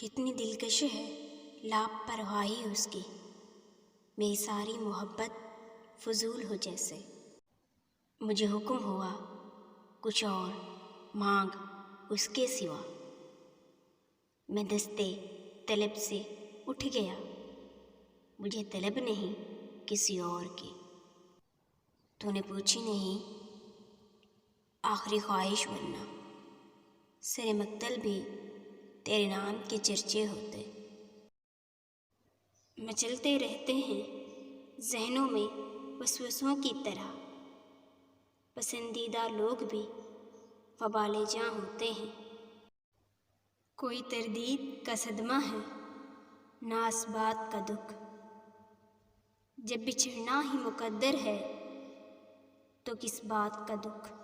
کتنی دلکش ہے لاپرواہی اس کی، میری ساری محبت فضول ہو جیسے۔ مجھے حکم ہوا کچھ اور مانگ اس کے سوا، میں دستے طلب سے اٹھ گیا، مجھے طلب نہیں کسی اور کی۔ تو نے پوچھی نہیں آخری خواہش، ورنہ سر مقتل بھی تیرے نام کے چرچے ہوتے۔ مچلتے رہتے ہیں ذہنوں میں وسوسوں کی طرح، پسندیدہ لوگ بھی وبال جاں ہوتے ہیں۔ کوئی تردید کا صدمہ ہے نہ اس بات کا دکھ، جب بچھڑنا ہی مقدر ہے تو کس بات کا دکھ۔